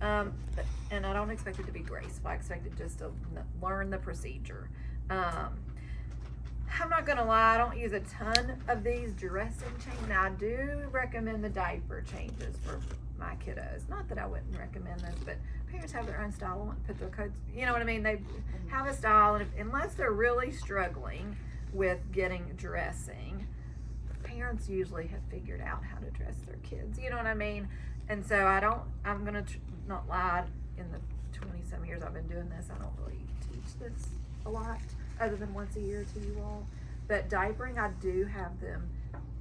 And I don't expect it to be graceful. I expect it just to learn the procedure. I'm not gonna lie, I don't use a ton of these dressing changes. Now I do recommend the diaper changes for my kiddos. Not that I wouldn't recommend this, but parents have their own style. I want to put their coats, you know what I mean? They have a style, and unless they're really struggling with getting dressing, parents usually have figured out how to dress their kids, you know what I mean? And so I'm gonna not lie, in the 20 some years I've been doing this, I don't really teach this a lot, other than once a year to you all. But diapering, I do have them,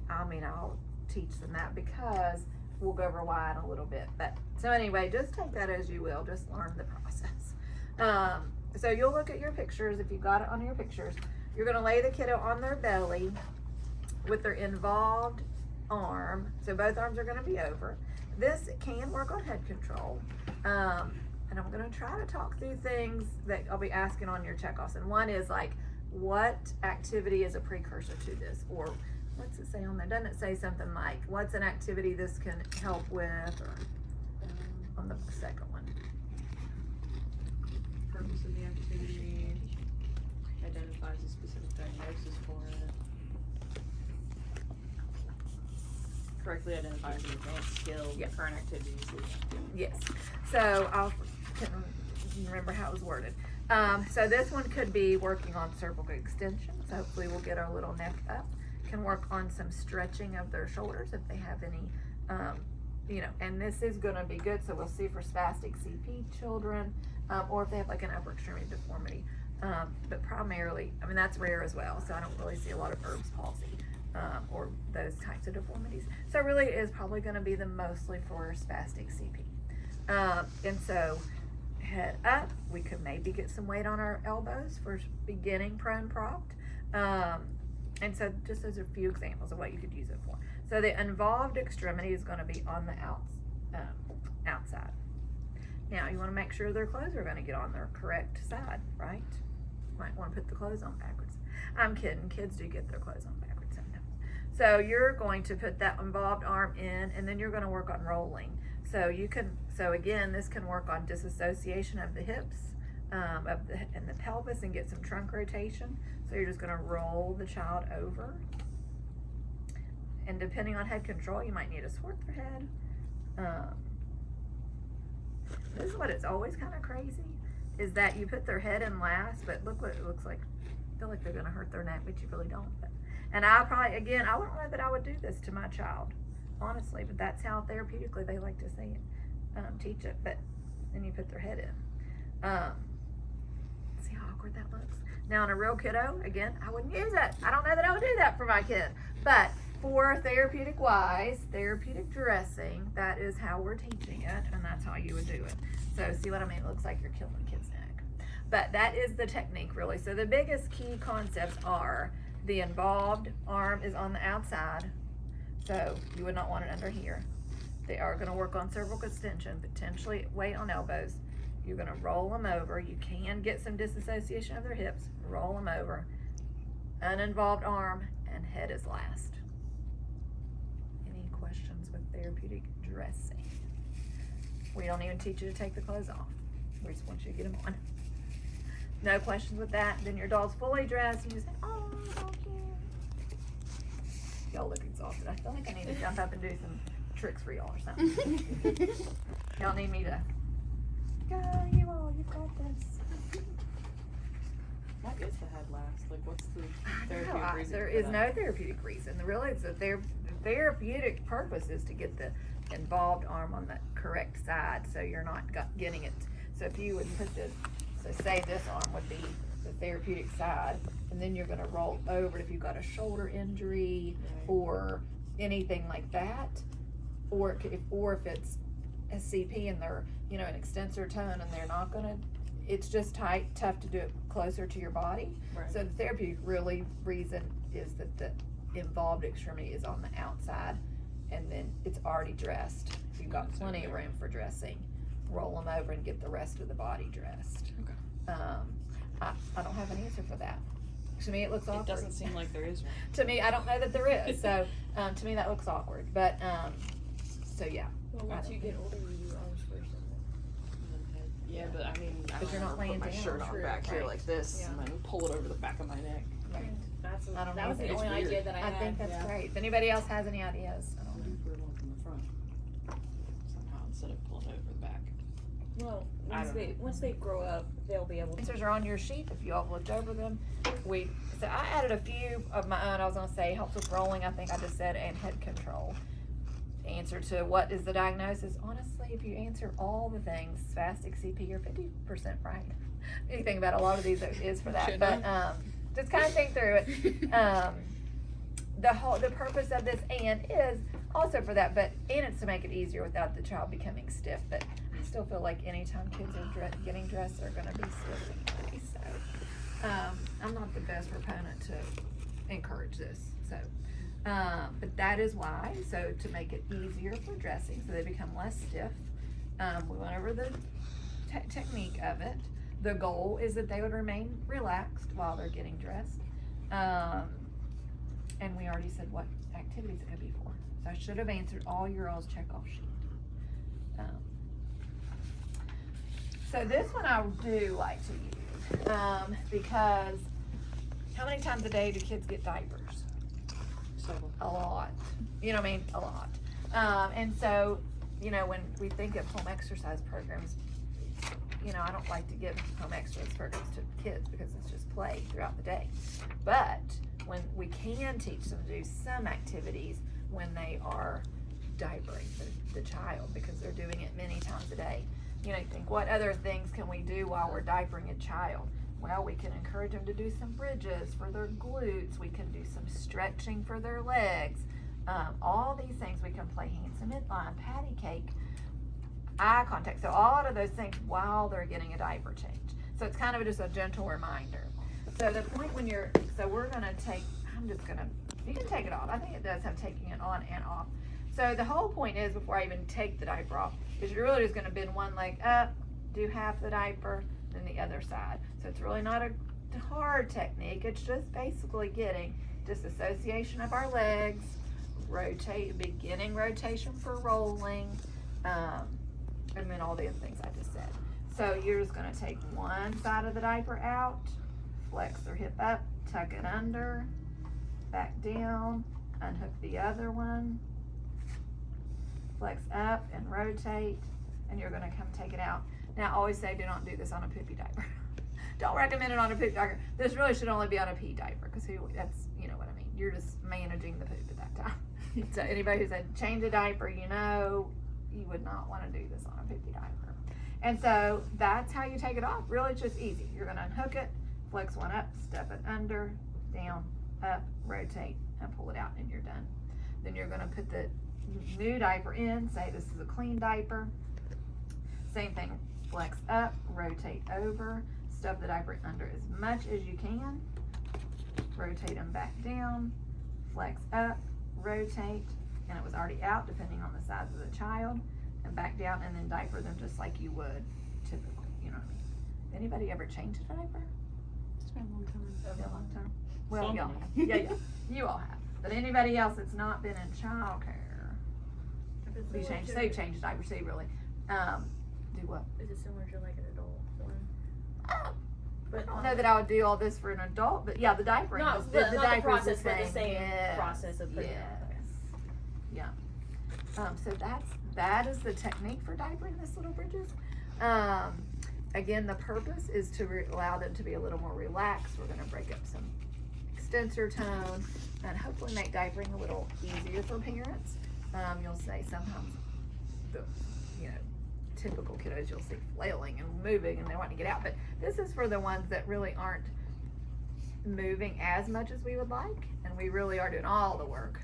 I'll teach them that, because we'll go over why in a little bit. But so anyway, just take that as you will, just learn the process. So you'll look at your pictures. If you got it on your pictures, you're gonna lay the kiddo on their belly with their involved arm. So both arms are gonna be over. This can work on head control. And I'm gonna try to talk through things that I'll be asking on your checkoffs. And one is like, what activity is a precursor to this? Or what's it say on there? Doesn't it say something like, what's an activity this can help with? Or on the second one. Purpose of the activity, identifies a specific diagnosis for it. Correctly identifies the advanced skill, the current activities. Yes. So I couldn't remember how it was worded. So this one could be working on cervical extensions. Hopefully we'll get our little neck up. Can work on some stretching of their shoulders if they have any, and this is gonna be good. So we'll see for spastic CP children, or if they have like an upper extremity deformity. But primarily, that's rare as well. So I don't really see a lot of Erb's palsy. Or those types of deformities. So really it is probably going to be mostly for spastic CP. And so head up, we could maybe get some weight on our elbows for beginning prone propped. And so just those are a few examples of what you could use it for. So the involved extremity is going to be on the outside. Now you want to make sure their clothes are going to get on their correct side, right? Might want to put the clothes on backwards. I'm kidding, kids do get their clothes on backwards. So you're going to put that involved arm in, and then you're going to work on rolling. So again, this can work on disassociation of the hips and the pelvis and get some trunk rotation. So you're just going to roll the child over. And depending on head control, you might need to swart their head. This is what it's always kind of crazy, is that you put their head in last, but look what it looks like. I feel like they're going to hurt their neck, but you really don't. And I wouldn't know that I would do this to my child, honestly, but that's how therapeutically they like to say it, teach it. But then you put their head in. See how awkward that looks? Now, in a real kiddo, again, I wouldn't use it. I don't know that I would do that for my kid. But for therapeutic dressing, that is how we're teaching it, and that's how you would do it. So see what I mean? It looks like you're killing the kid's neck. But that is the technique, really. So the biggest key concepts are: the involved arm is on the outside, so you would not want it under here. They are going to work on cervical extension, potentially weight on elbows. You're going to roll them over. You can get some disassociation of their hips. Roll them over. Uninvolved arm, and head is last. Any questions with therapeutic dressing? We don't even teach you to take the clothes off. We just want you to get them on. No questions with that. Then your dog's fully dressed and you say, oh, thank you. Y'all look exhausted. I feel like I need to jump up and do some tricks for y'all or something. Y'all need me to go, you got this. Why is the head last? Like, what's the therapeutic reason? There is no therapeutic reason. Really, the therapeutic purpose is to get the involved arm on the correct side, so you're not getting it. So if you would put this, so say this arm would be the therapeutic side, and then you're going to roll over if you've got a shoulder injury or anything like that, or if it's a CP and they're an extensor tone and they're not going to. It's just tough to do it closer to your body. Right. So the therapeutic reason is that the involved extremity is on the outside, and then it's already dressed. You've got plenty of room for dressing. Roll them over and get the rest of the body dressed. Okay. I don't have an answer for that. To me, it looks awkward. It doesn't seem like there is one. To me, I don't know that there is. So to me, that looks awkward. But so yeah. Well, once you get older, you do arms first. And then. Okay. I don't know. Well, once you get older, you do arms first. And then. Okay. I don't know. But you're not laying put my down. shirt on True. back here Right. like this, Yeah. and then pull it over the back of my neck. Right. That was the It's only weird. idea that I I had. think that's yeah. great. If anybody else has any ideas, I don't What know. if we're going from the front somehow instead of pulling it over the back? Well, I don't know. once they grow up, they'll be able to. Answers are on your sheet if you all have looked over them. So I added a few of my own. I was gonna say helps with rolling, I think I just said, and head control. Answer to what is the diagnosis? Honestly, if you answer all the things, spastic CP, you're 50% right. Anything about a lot of these is for that, Should but just kind of think through it. The purpose of this and is also for that, but and it's to make it easier without the child becoming stiff. But I still feel like anytime kids are getting dressed, they're gonna be stiff anyway. So I'm not the best proponent to encourage this. So, but that is why. So to make it easier for dressing, so they become less stiff. We went over the technique of it. The goal is that they would remain relaxed while they're getting dressed. And we already said what activities it could be for. So I should have answered all your all's checkoff sheet. So this one I do like to use because how many times a day do kids get diapers? Several. A lot. You know what I mean? A lot. And so, you know, when we think of home exercise programs, you know, I don't like to give home exercise programs to kids because it's just play throughout the day. But when we can teach them to do some activities when they are diapering the child because they're doing it many times a day. You know, you think, what other things can we do while we're diapering a child? Well, we can encourage them to do some bridges for their glutes. We can do some stretching for their legs. All these things we can play handsome midline, patty cake, eye contact. So all of those things while they're getting a diaper change. So it's kind of just a gentle reminder. So the point when so we're gonna take, you can take it off. I think it does have taking it on and off. So the whole point is, before I even take the diaper off, is you're really just gonna bend one leg up, do half the diaper, then the other side. So it's really not a hard technique. It's just basically getting disassociation of our legs, beginning rotation for rolling, and then all the other things I just said. So you're just gonna take one side of the diaper out, flex their hip up, tuck it under, back down, unhook the other one, flex up and rotate, and you're gonna come take it out. Now I always say do not do this on a poopy diaper. Don't recommend it on a poopy diaper. This really should only be on a pee diaper, because that's, you know what I mean. You're just managing the poop at that time. So anybody who said change a diaper, you know, you would not wanna do this on a poopy diaper. And so that's how you take it off. Really, it's just easy. You're gonna unhook it, flex one up, step it under, down, up, rotate, and pull it out, and you're done. Then you're gonna put the new diaper in, say this is a clean diaper. Same thing, flex up, rotate over, stuff the diaper under as much as you can, rotate them back down, flex up, rotate, and it was already out depending on the size of the child, and back down, and then diaper them just like you would typically, you know what I mean? Anybody ever changed a diaper? It's been a long time. It's been a long time. Well, Some y'all have. have. Yeah, you all have. But anybody else that's not been in childcare, you change, say you change diapers, say really, do what? Is it similar to like an adult one? I don't know that I would do all this for an adult, but yeah, the diapering, Not the the diaper's process, the but the same. same Yes. process of putting it Yes. Yeah. So that is the technique for diapering this little bridges. Again, the purpose is to allow them to be a little more relaxed. We're gonna break up some extensor tone and hopefully make diapering a little easier for parents. You'll say sometimes the, you know, typical kiddos you'll see flailing and moving and they want to get out, but this is for the ones that really aren't moving as much as we would like, and we really are doing all the work.